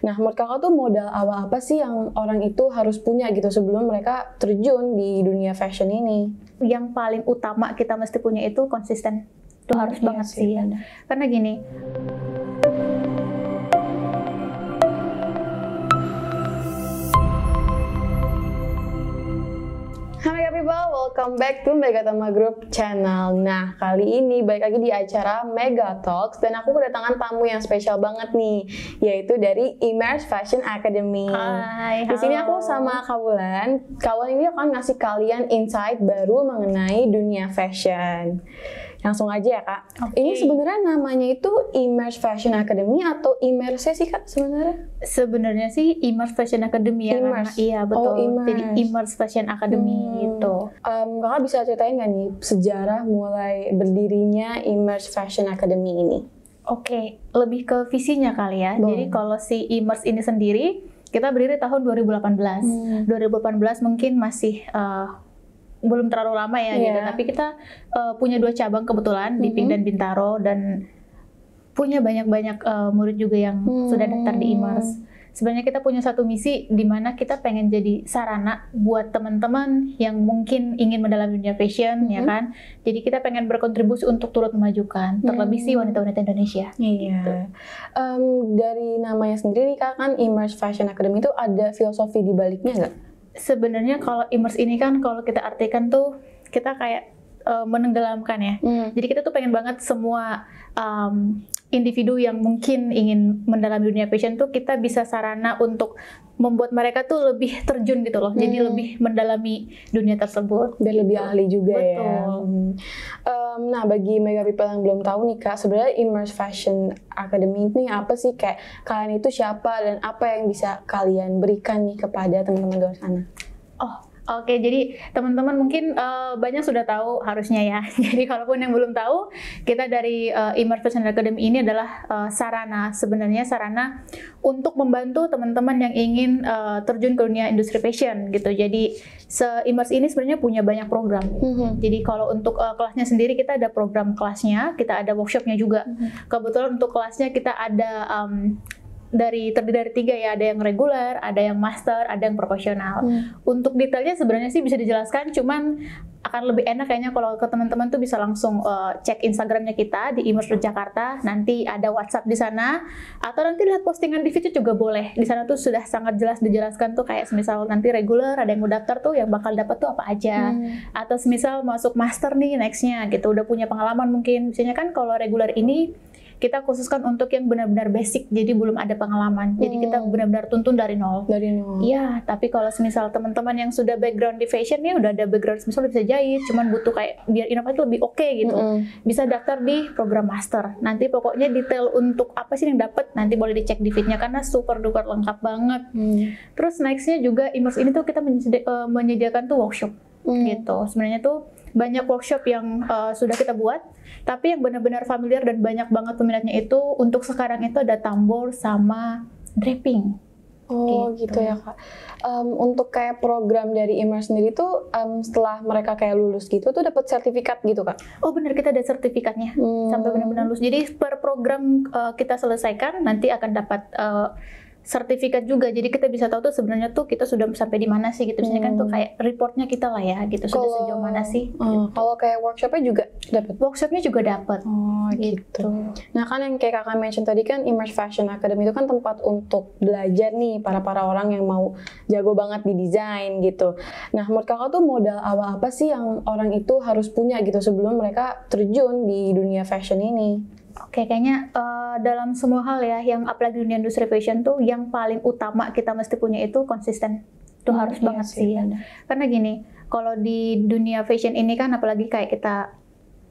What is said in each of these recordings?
Nah, menurut kakak tuh modal awal apa sih yang orang itu harus punya gitu sebelum mereka terjun di dunia fashion ini? Yang paling utama kita mesti punya itu konsisten. Itu harus Iya banget sih, sih ya. benar. Karena gini, Hai Mega People, welcome back to Megatama Group channel. Nah, kali ini balik lagi di acara Mega Talks dan aku kedatangan tamu yang spesial banget nih, yaitu dari Immerse Fashion Academy. hai, Di sini halo. aku sama Kak Wulan. Kak Wulan ini akan ngasih kalian insight baru mengenai dunia fashion. Langsung aja ya Kak. Oke. Ini sebenarnya namanya itu Immerse Fashion Academy atau Immerse sih Kak sebenarnya? Sebenarnya sih Immerse Fashion Academy ya, karena Immerse. iya betul. Oh, Immerse. Jadi Immerse Fashion Academy gitu. Kakak bisa ceritain nggak nih sejarah mulai berdirinya Immerse Fashion Academy ini? Oke, lebih ke visinya kali ya. Boleh. Jadi kalau si Immerse ini sendiri, kita berdiri tahun 2018. 2018 mungkin masih belum terlalu lama ya gitu. Iya. Tapi kita punya 2 cabang kebetulan di Pink dan Bintaro, dan punya banyak-banyak murid juga yang sudah daftar di Immerse. Sebenarnya kita punya satu misi di mana kita pengen jadi sarana buat teman-teman yang mungkin ingin mendalami dunia fashion, ya kan. Jadi kita pengen berkontribusi untuk turut memajukan, terlebih sih wanita-wanita Indonesia. Iya. Dari namanya sendiri nih Kak, kan Immerse Fashion Academy itu ada filosofi di baliknya nggak? Sebenarnya kalau Immerse ini kan kalau kita artikan tuh kita kayak menenggelamkan ya. Jadi kita tuh pengen banget semua individu yang mungkin ingin mendalami dunia fashion tuh kita bisa sarana untuk membuat mereka tuh lebih terjun gitu loh. Jadi lebih mendalami dunia tersebut. Biar lebih ahli juga ya. Betul. Nah, bagi Mega People yang belum tahu nih Kak, sebenarnya Immerse Fashion Academy ini apa sih? Kayak kalian itu siapa dan apa yang bisa kalian berikan nih kepada teman-teman di luar sana? Oh, oke. Jadi teman-teman mungkin banyak sudah tahu harusnya ya. Jadi kalaupun yang belum tahu, kita dari Immerse Fashion Academy ini adalah sebenarnya sarana untuk membantu teman-teman yang ingin terjun ke dunia industri fashion gitu. Jadi Immerse ini sebenarnya punya banyak program. Jadi kalau untuk kelasnya sendiri kita ada program kelasnya, kita ada workshopnya juga. Kebetulan untuk kelasnya kita ada terdiri dari 3 ya, ada yang reguler, ada yang master, ada yang profesional. Untuk detailnya sebenarnya sih bisa dijelaskan, cuman akan lebih enak kayaknya kalau ke teman-teman tuh bisa langsung cek Instagramnya kita di Immerse Jakarta. Nanti ada WhatsApp di sana, atau nanti lihat postingan di feed juga boleh. Di sana tuh sudah sangat jelas dijelaskan tuh kayak semisal nanti reguler ada yang mau daftar tuh yang bakal dapat tuh apa aja. Atau semisal masuk master nih nextnya gitu, udah punya pengalaman mungkin. Biasanya kan kalau reguler ini kita khususkan untuk yang benar-benar basic, jadi belum ada pengalaman. Jadi kita benar-benar tuntun dari nol. Dari nol. Iya, tapi kalau semisal teman-teman yang sudah background di fashion ya udah ada background, semisal bisa jahit, cuman butuh kayak biar inovatif lebih oke gitu. Bisa daftar di program master. Nanti pokoknya detail untuk apa sih yang dapat nanti boleh dicek di feed-nya karena super duper lengkap banget. Terus nextnya juga Immerse ini tuh kita menyediakan tuh workshop gitu. Sebenarnya tuh banyak workshop yang sudah kita buat, tapi yang benar-benar familiar dan banyak banget peminatnya itu untuk sekarang itu ada tumbler sama draping. Oh gitu ya Kak. Untuk kayak program dari Immerse sendiri tuh setelah mereka kayak lulus gitu tuh dapat sertifikat gitu Kak? Oh benar, kita ada sertifikatnya sampai benar-benar lulus. Jadi per program kita selesaikan nanti akan dapat sertifikat juga, jadi kita bisa tahu tuh sebenarnya tuh kita sudah sampai di mana sih gitu. Misalnya kan tuh kayak reportnya kita lah ya gitu, sudah sejauh mana sih. Kalau kayak workshopnya juga dapat? Workshopnya juga dapat. Oh gitu. Nah kan yang kayak kakak mention tadi kan Immerse Fashion Academy itu kan tempat untuk belajar nih para orang yang mau jago banget di desain gitu. Nah menurut kakak tuh modal awal apa sih yang orang itu harus punya gitu sebelum mereka terjun di dunia fashion ini? Oke, kayaknya dalam semua hal ya, yang apalagi dunia industri fashion tuh yang paling utama kita mesti punya itu konsisten. Itu harus banget sih ya. Karena gini, kalau di dunia fashion ini kan apalagi kayak kita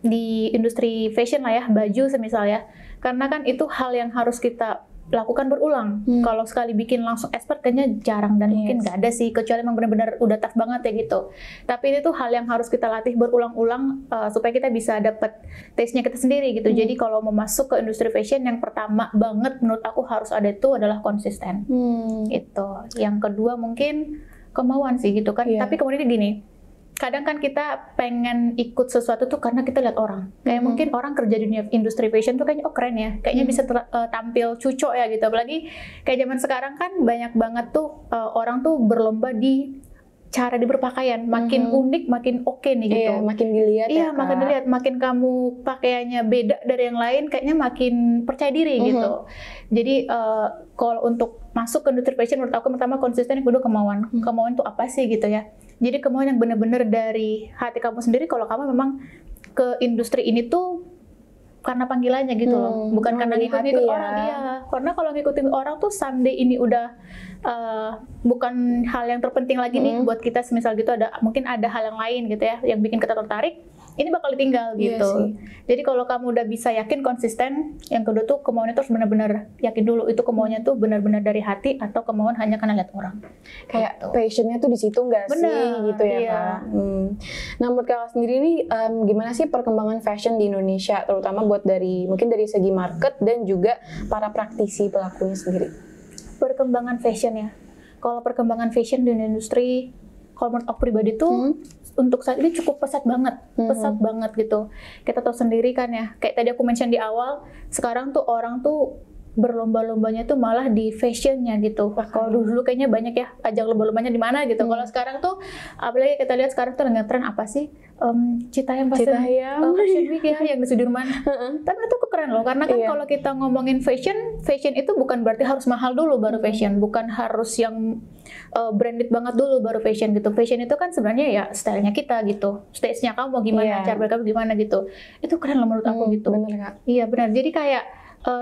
di industri fashion lah ya, baju semisal ya. Karena kan itu hal yang harus kita lakukan berulang. Kalau sekali bikin langsung expert kayaknya jarang dan mungkin nggak ada sih, kecuali memang benar-benar udah tough banget ya gitu. Tapi ini tuh hal yang harus kita latih berulang-ulang supaya kita bisa dapat taste-nya kita sendiri gitu. Jadi kalau mau masuk ke industri fashion, yang pertama banget menurut aku harus ada itu adalah konsisten. Gitu. Yang kedua mungkin kemauan sih gitu kan. Tapi kemudian gini, kadang kan kita pengen ikut sesuatu tuh karena kita lihat orang. Kayak mungkin orang kerja di dunia industri fashion tuh kayaknya keren ya. Kayaknya bisa tampil cucok ya gitu. Apalagi kayak zaman sekarang kan banyak banget tuh orang tuh berlomba di cara dia berpakaian, makin unik, makin oke nih gitu. Iya, makin dilihat Iya, ya, makin Kak. dilihat, makin kamu pakaiannya beda dari yang lain, kayaknya makin percaya diri gitu. Jadi kalau untuk masuk ke industri fashion, menurut aku pertama konsisten, yang kedua kemauan. Kemauan itu apa sih gitu ya? Jadi kemauan yang benar-benar dari hati kamu sendiri. Kalau kamu memang ke industri ini tuh karena panggilannya gitu loh, bukan karena ngikut-ngikut orang. Iya, karena kalau ngikutin orang tuh someday ini udah bukan hal yang terpenting lagi nih buat kita. Semisal gitu mungkin ada hal yang lain gitu ya yang bikin kita tertarik, ini bakal ditinggal gitu. Jadi kalau kamu udah bisa yakin, konsisten, yang kedua tuh kemauannya terus benar-benar yakin dulu itu kemauannya tuh benar-benar dari hati atau kemauan hanya karena lihat orang. Kayak passionnya tuh di situ nggak sih gitu ya, Kak? Nah, menurut Kakak sendiri nih gimana sih perkembangan fashion di Indonesia, terutama buat mungkin dari segi market dan juga para praktisi pelakunya sendiri? Perkembangan fashion ya. Kalau perkembangan fashion di industri, kalau menurut aku pribadi tuh untuk saat ini cukup pesat banget gitu. Kita tahu sendiri kan ya, kayak tadi aku mention di awal, sekarang tuh orang tuh berlomba-lombanya tuh malah di fashionnya gitu. Kalau dulu kayaknya banyak ya ajang lomba-lombanya di mana gitu. Kalau sekarang tuh, apalagi kita lihat sekarang tuh ngetren apa sih? Citayam Fashion Week ya, yang di Sudirman. Tapi itu keren loh, karena kan kalau kita ngomongin fashion itu bukan berarti harus mahal dulu baru fashion, bukan harus yang branded banget dulu baru fashion gitu. Fashion itu kan sebenarnya ya stylenya kita gitu, stage-nya kamu mau gimana, cara berkamu gimana gitu. Itu keren loh menurut aku gitu. Bener, Kak. Iya benar. Jadi kayak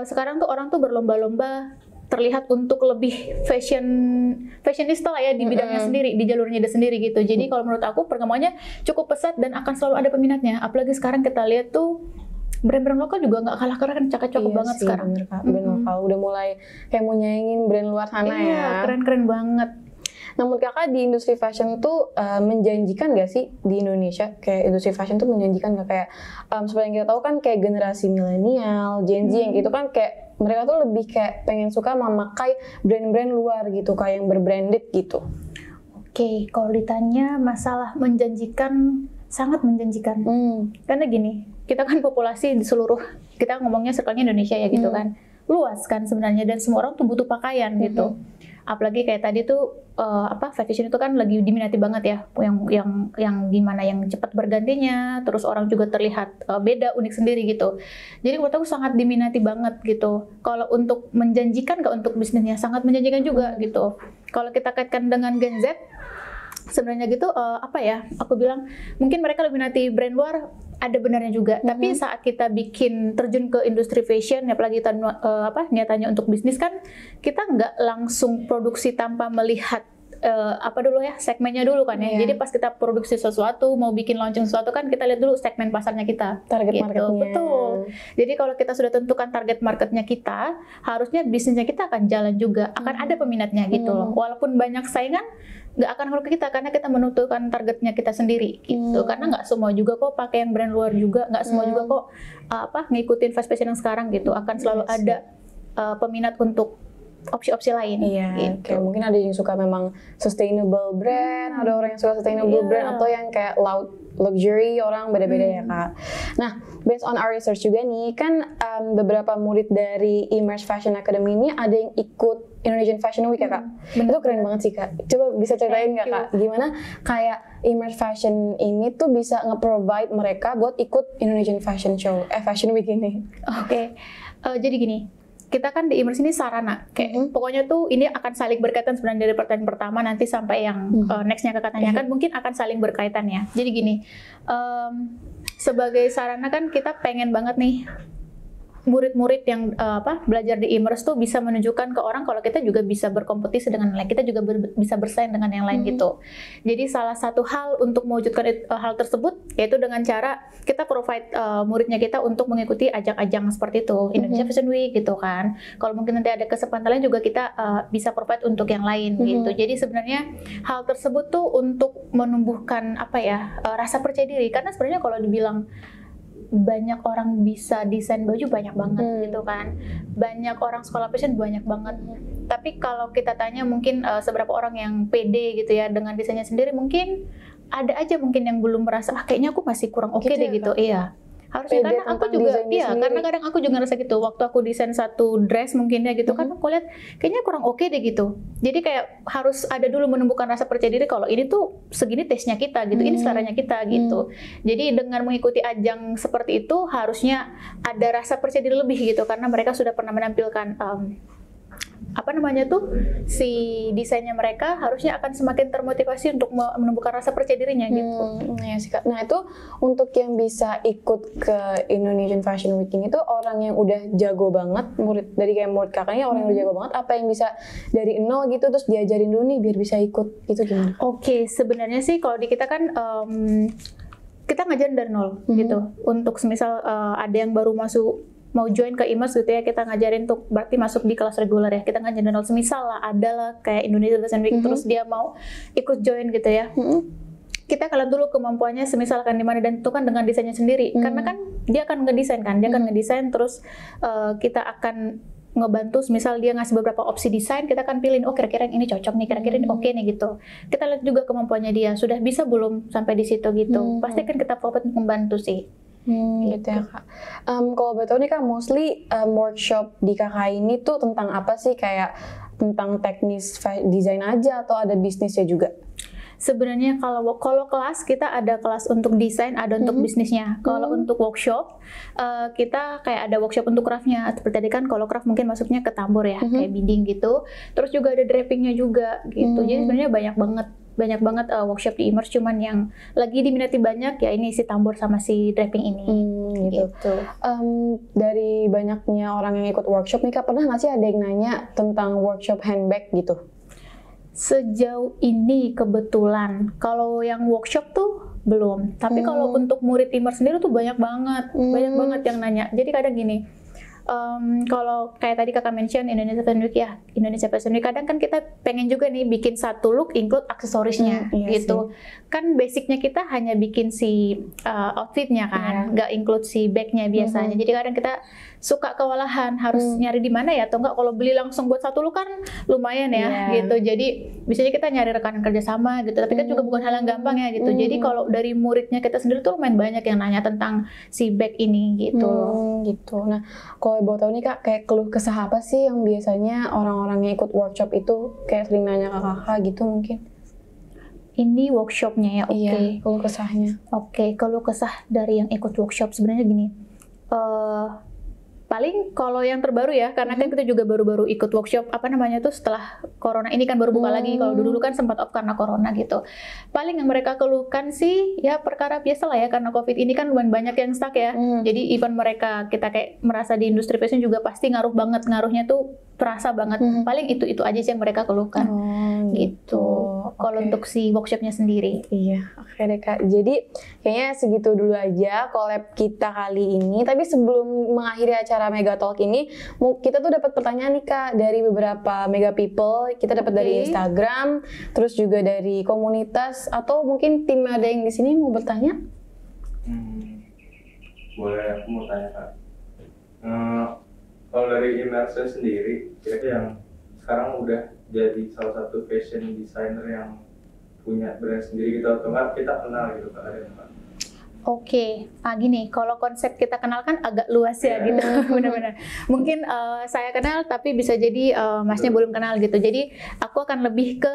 sekarang tuh orang tuh berlomba-lomba terlihat untuk lebih fashionista lah ya di bidangnya sendiri, di jalurnya dia sendiri gitu. Jadi kalau menurut aku perkembangannya cukup pesat dan akan selalu ada peminatnya. Apalagi sekarang kita lihat tuh brand-brand lokal juga nggak kalah keren, cakep-cakep banget sih, sekarang. Bener, Kak. Brand lokal udah mulai kayak mau nyaingin brand luar sana ya. Iya, keren-keren banget. Nah, menurut Kakak di industri fashion tuh menjanjikan gak sih di Indonesia? Kayak industri fashion tuh menjanjikan gak? Kayak seperti yang kita tahu kan kayak generasi milenial, Gen Z yang gitu kan kayak mereka tuh lebih kayak pengen suka memakai brand-brand luar gitu, kayak yang berbranded gitu. Oke, kalau ditanya masalah menjanjikan, sangat menjanjikan. Karena gini, kita kan populasi di seluruh, kita ngomongnya circle-nya Indonesia ya gitu kan. Luas kan sebenarnya, dan semua orang tuh butuh pakaian gitu. Apalagi kayak tadi tuh fashion itu kan lagi diminati banget ya, yang gimana yang cepat bergantinya, terus orang juga terlihat beda, unik sendiri gitu. Jadi menurut aku sangat diminati banget gitu. Kalau untuk menjanjikan nggak untuk bisnisnya, sangat menjanjikan juga gitu. Kalau kita kaitkan dengan Gen Z, sebenarnya gitu aku bilang mungkin mereka lebih minati brand luar, ada benarnya juga. Tapi saat kita terjun ke industri fashion, apalagi kita niatannya untuk bisnis kan, kita nggak langsung produksi tanpa melihat segmennya dulu kan ya. Jadi pas kita produksi sesuatu, mau bikin launching sesuatu kan, kita lihat dulu segmen pasarnya kita, target gitu. marketnya. Betul. Jadi kalau kita sudah tentukan target marketnya kita, harusnya bisnisnya kita akan jalan juga, akan ada peminatnya gitu loh. Walaupun banyak saingan, nggak akan ngaruh ke kita karena kita menentukan targetnya kita sendiri gitu. Karena nggak semua juga kok pakai yang brand luar juga, nggak semua juga kok ngikutin fast fashion yang sekarang gitu. Akan selalu ada peminat untuk opsi-opsi lain. Iya, gitu. Kayak mungkin ada yang suka memang sustainable brand, ada orang yang suka sustainable brand, atau yang kayak luxury, orang beda-beda ya, Kak. Nah, based on our research juga nih, kan beberapa murid dari Immerse Fashion Academy ini ada yang ikut Indonesian Fashion Week ya, Kak. Itu keren banget sih, Kak. Coba bisa ceritain nggak, Kak, gimana kayak Immerse Fashion ini tuh bisa nge-provide mereka buat ikut Indonesian Fashion Week ini? Oke. Jadi gini, kita kan di Immerse ini sarana, kayak pokoknya tuh ini akan saling berkaitan sebenarnya dari pertanyaan pertama nanti sampai yang nextnya Kakak tanyakan mungkin akan saling berkaitan ya. Jadi gini, sebagai sarana kan kita pengen banget nih murid-murid yang belajar di Immerse tuh bisa menunjukkan ke orang kalau kita juga bisa berkompetisi dengan yang lain, kita juga bisa bersaing dengan yang lain gitu. Jadi salah satu hal untuk mewujudkan hal tersebut yaitu dengan cara kita provide muridnya kita untuk mengikuti ajang-ajang seperti itu, Indonesia Fashion Week gitu kan. Kalau mungkin nanti ada kesempatan lain juga kita bisa provide untuk yang lain gitu. Jadi sebenarnya hal tersebut tuh untuk menumbuhkan rasa percaya diri, karena sebenarnya kalau dibilang banyak orang bisa desain baju banyak banget gitu kan, banyak orang sekolah fashion banyak banget. Tapi kalau kita tanya mungkin seberapa orang yang pede gitu ya dengan desainnya sendiri, mungkin ada aja mungkin yang belum merasa kayaknya aku masih kurang oke Gitu deh ya, gitu. Kak? Iya. Harusnya Pede karena aku tentang juga desainnya sendiri. karena kadang aku juga ngerasa gitu waktu aku desain satu dress mungkin ya gitu kan aku lihat kayaknya kurang oke deh gitu. Jadi kayak harus ada dulu menumbuhkan rasa percaya diri kalau ini tuh segini taste-nya kita gitu, ini seleranya kita gitu. Jadi dengan mengikuti ajang seperti itu harusnya ada rasa percaya diri lebih gitu karena mereka sudah pernah menampilkan apa namanya tuh si desainnya mereka harusnya akan semakin termotivasi untuk menumbuhkan rasa percaya dirinya gitu. Ya sih Kak. Nah itu untuk yang bisa ikut ke Indonesian Fashion Week ini tuh orang yang udah jago banget, dari kayak murid kakaknya orang yang udah jago banget, apa yang bisa dari nol gitu terus diajarin dulu nih biar bisa ikut, itu gimana? Oke, sebenarnya sih kalau di kita kan kita ngajarin dari nol gitu. Untuk semisal ada yang baru mau join ke Imers gitu ya, kita ngajarin tuh berarti masuk di kelas reguler ya, kita ngajarin dari nol. Semisal lah ada lah kayak Indonesia Fashion Week terus dia mau ikut join gitu ya, kita kalian dulu kemampuannya semisal akan di mana dan itu kan dengan desainnya sendiri, karena kan dia akan ngedesain kan, dia akan ngedesain terus kita akan ngebantu, misal dia ngasih beberapa opsi desain, kita akan pilih, oh kira-kira yang ini cocok nih, kira-kira ini oke nih gitu. Kita lihat juga kemampuannya dia, sudah bisa belum sampai di situ gitu. Pasti kan kita provide membantu sih. Gitu ya Kak. Kalau betul nih Kak, mostly workshop di kakak ini tuh tentang apa sih? Kayak tentang teknis desain aja atau ada bisnisnya juga? Sebenarnya kalau kelas kita ada kelas untuk desain, ada untuk bisnisnya. Kalau untuk workshop kita kayak ada workshop untuk craftnya. Seperti tadi kan kalau craft mungkin masuknya ke tambur ya, kayak beading gitu. Terus juga ada drapingnya juga gitu. Jadi sebenarnya banyak banget workshop di Imers, cuman yang lagi diminati banyak ya ini si tambur sama si draping ini. Gitu. Dari banyaknya orang yang ikut workshop nih Kak, pernah nggak sih ada yang nanya tentang workshop handbag gitu? Sejauh ini kebetulan kalau yang workshop tuh belum. Tapi kalau untuk murid Imers sendiri tuh banyak banget yang nanya. Jadi kadang gini, kalau kayak tadi kakak mention Indonesia Fashion Week ya, Indonesia Fashion Week kadang kan kita pengen juga nih bikin satu look include aksesorisnya gitu. Kan basicnya kita hanya bikin si outfitnya kan, nggak include si bagnya biasanya. Jadi kadang kita suka kewalahan harus nyari di mana ya, atau enggak kalau beli langsung buat satu look kan lumayan ya gitu. Jadi biasanya kita nyari rekan kerja sama gitu, tapi kan juga bukan hal yang gampang ya gitu. Jadi kalau dari muridnya kita sendiri tuh lumayan banyak yang nanya tentang si bag ini gitu. Gitu. Nah, kalau boleh tahu nih Kak, kayak keluh kesah apa sih yang biasanya orang-orang yang ikut workshop itu kayak sering nanya ke kakak gitu mungkin? Ini workshopnya ya, oke. Iya, keluh kesahnya. Oke, keluh kesah dari yang ikut workshop sebenarnya gini. Paling kalau yang terbaru ya, karena kan kita juga baru-baru ikut workshop apa namanya tuh setelah corona ini kan baru buka lagi. Kalau dulu kan sempat off karena corona gitu. Paling yang mereka keluhkan sih ya perkara biasa lah ya, karena COVID ini kan lumayan banyak yang stuck ya. Jadi even mereka kita kayak merasa di industri fashion juga pasti ngaruhnya tuh terasa banget. Paling itu aja sih yang mereka keluhkan. Gitu. Kalau untuk si workshopnya sendiri. Iya, oke deh Kak. Jadi kayaknya segitu dulu aja collab kita kali ini. Tapi sebelum mengakhiri acara Mega Talk ini, kita tuh dapat pertanyaan nih Kak dari beberapa Mega People. Kita dapat dari Instagram, terus juga dari komunitas, atau mungkin tim ada yang di sini mau bertanya? Boleh, aku mau tanya Kak. Kalau dari Immerse sendiri, kira-kira yang sekarang udah jadi salah satu fashion designer yang punya brand sendiri gitu, atau enggak kita kenal gitu Kak, ada yang Kak? Oke, gini, kalau konsep kita kenal kan agak luas ya gitu, benar-benar. Mungkin saya kenal, tapi bisa jadi masnya belum kenal gitu. Jadi aku akan lebih ke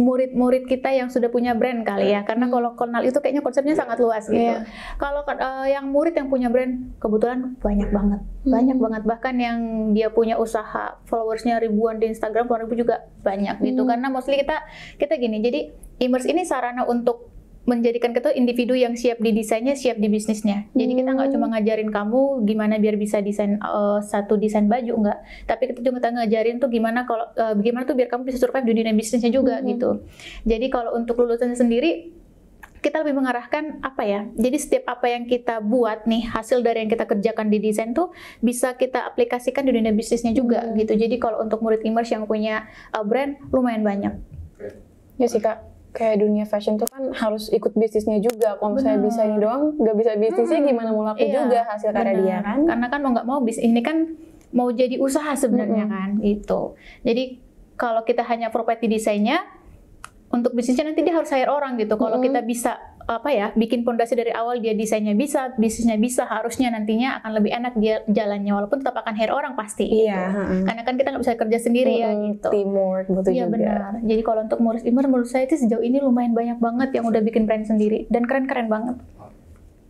murid-murid kita yang sudah punya brand kali ya, karena kalau kenal itu kayaknya konsepnya sangat luas gitu. Kalau yang murid yang punya brand, kebetulan banyak banget. Bahkan yang dia punya usaha followersnya ribuan di Instagram, puluhan ribu juga banyak gitu. Karena mostly kita gini, jadi Imers ini sarana untuk menjadikan kita individu yang siap di desainnya, siap di bisnisnya. Jadi kita nggak cuma ngajarin kamu gimana biar bisa desain satu desain baju, enggak. Tapi kita juga ngajarin tuh gimana tuh biar kamu bisa survive di dunia bisnisnya juga gitu. Jadi kalau untuk lulusan sendiri, kita lebih mengarahkan apa ya? Jadi setiap apa yang kita buat nih, hasil dari yang kita kerjakan di desain tuh bisa kita aplikasikan di dunia bisnisnya juga gitu. Jadi kalau untuk murid Imers yang punya brand lumayan banyak. Ya sih Kak. Kayak dunia fashion tuh kan harus ikut bisnisnya juga. Kalau misalnya bisa ini doang, nggak bisa bisnisnya gimana mau laku juga hasil karya dia kan? Karena kan mau nggak mau ini kan mau jadi usaha sebenarnya kan gitu. Jadi kalau kita hanya provide di desainnya, untuk bisnisnya nanti dia harus hire orang gitu. Kalau kita bisa bikin pondasi dari awal, dia desainnya bisa, bisnisnya bisa, harusnya nantinya akan lebih enak dia jalannya, walaupun tetap akan hire orang pasti. Iya. Gitu. Karena kan kita nggak bisa kerja sendiri ya gitu. Teamwork betul Iya juga. benar. Jadi kalau untuk Murus Immer menurut saya itu sejauh ini lumayan banyak banget yang udah bikin brand sendiri dan keren-keren banget.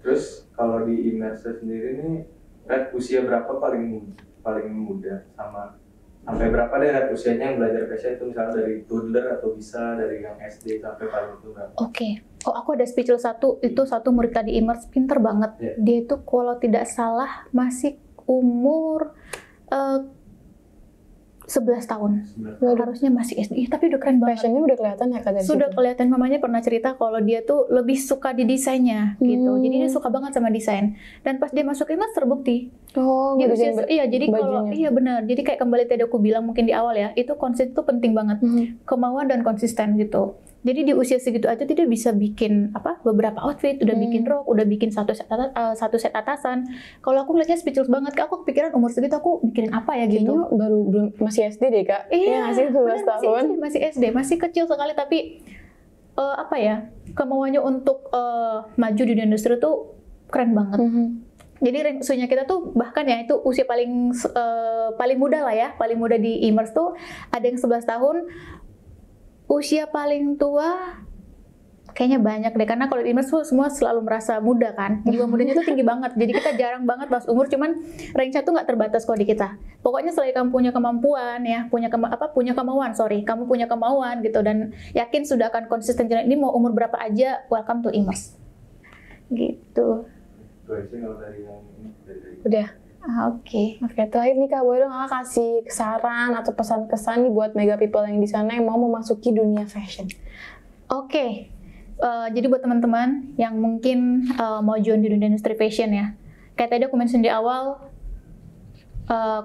Terus kalau di Immerse sendiri nih, Red usia berapa paling muda sama sampai berapa deh Red usianya yang belajar fashion itu, misalnya dari toddler atau bisa dari yang SD sampai paling tua? Oke. Oh, aku ada spesial satu murid tadi Immerse, pinter banget. Yeah. Dia itu kalau tidak salah masih umur 11 tahun. Harusnya masih SD. Tapi udah keren banget. Fashionnya udah kelihatan ya Kak dari Sudah situ? kelihatan, mamanya pernah cerita kalau dia tuh lebih suka di desainnya gitu. Jadi dia suka banget sama desain. Dan pas dia masuk Immerse terbukti. Oh, Dia ngerjain iya, jadi kalau bajunya. benar. Jadi kayak kembali tadi aku bilang mungkin di awal ya, itu konsisten itu penting banget. Kemauan dan konsisten gitu. Jadi di usia segitu aja dia bisa bikin beberapa outfit, udah bikin rok, udah bikin satu set atasan. Kalau aku ngeliatnya speechless banget, aku kepikiran umur segitu aku mikirin apa ya gitu. Kayaknya belum masih SD deh Kak. Iya, masih 12 bener, tahun. masih SD, masih kecil sekali, tapi kemauannya untuk maju di dunia industri tuh keren banget. Jadi range usianya kita tuh bahkan ya itu usia paling muda lah ya, paling muda di Immerse tuh ada yang 11 tahun. Usia paling tua kayaknya banyak deh, karena kalau di Immerse tuh semua selalu merasa muda kan, jiwa mudanya tuh tinggi banget, jadi kita jarang banget bahas umur, cuman range-nya tuh nggak terbatas kalau di kita. Pokoknya selagi kamu punya kemampuan ya, punya kemauan gitu, dan yakin sudah akan konsisten jalan ini, mau umur berapa aja, welcome to Immerse gitu. Itu aja kalau dari yang ini. Udah. Oke. Terakhir nih Kak, boleh dong Kakak kasih saran atau pesan-kesan nih buat mega people yang di sana yang mau memasuki dunia fashion? Oke. Jadi buat teman-teman yang mungkin mau join di dunia industri fashion ya, kayak tadi aku mention di awal,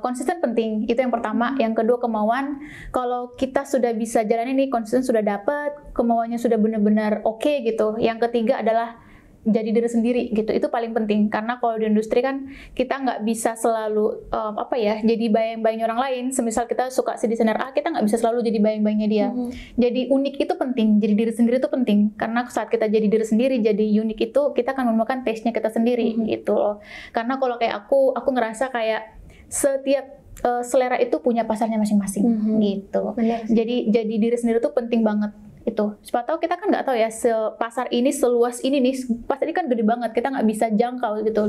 konsisten penting, itu yang pertama. Yang kedua kemauan. Kalau kita sudah bisa jalan ini, konsisten sudah dapat, kemauannya sudah benar-benar oke gitu. Yang ketiga adalah jadi diri sendiri gitu, itu paling penting, karena kalau di industri kan kita nggak bisa selalu jadi bayang-bayangnya orang lain. Semisal kita suka si desainer A, kita nggak bisa selalu jadi bayang-bayangnya dia. Jadi unik itu penting, jadi diri sendiri itu penting, karena saat kita jadi diri sendiri, jadi unik itu kita akan menemukan taste-nya kita sendiri gitu loh. Karena kalau kayak aku ngerasa kayak setiap selera itu punya pasarnya masing-masing gitu. Benar. Jadi diri sendiri itu penting banget. Itu, siapa tahu kita kan nggak tahu ya pasar ini seluas ini nih, pasar ini kan gede banget, kita nggak bisa jangkau gitu.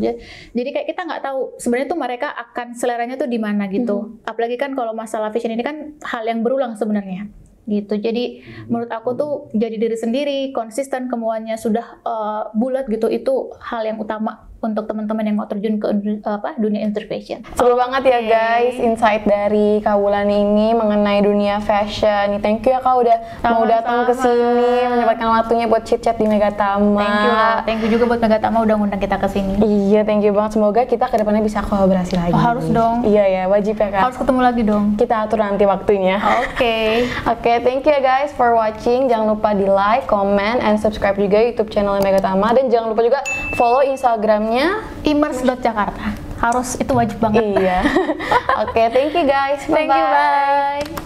Jadi kayak kita nggak tahu sebenarnya tuh mereka akan seleranya tuh di mana gitu. Apalagi kan kalau masalah fashion ini kan hal yang berulang sebenarnya gitu. Jadi menurut aku tuh jadi diri sendiri, konsisten, kemauannya sudah bulat gitu, itu hal yang utama untuk teman-teman yang mau terjun ke dunia industri fashion. Seru banget ya guys, insight dari Kak Wulan ini mengenai dunia fashion. Thank you ya Kak udah mau datang ke sini, menyempatkan waktunya buat chit-chat di Megatama. Thank you juga buat Megatama udah ngundang kita ke sini. Iya, thank you banget. Semoga kita kedepannya bisa kolaborasi lagi. Harus dong. Iya ya, wajib ya Kak. Harus ketemu lagi dong. Kita atur nanti waktunya. Oke. Oke, thank you ya guys for watching. Jangan lupa di like, comment, and subscribe juga YouTube channel Megatama, dan jangan lupa juga follow Instagramnya Immerse.Jakarta. Harus, itu wajib banget. Iya. Oke, thank you guys. Thank you, bye.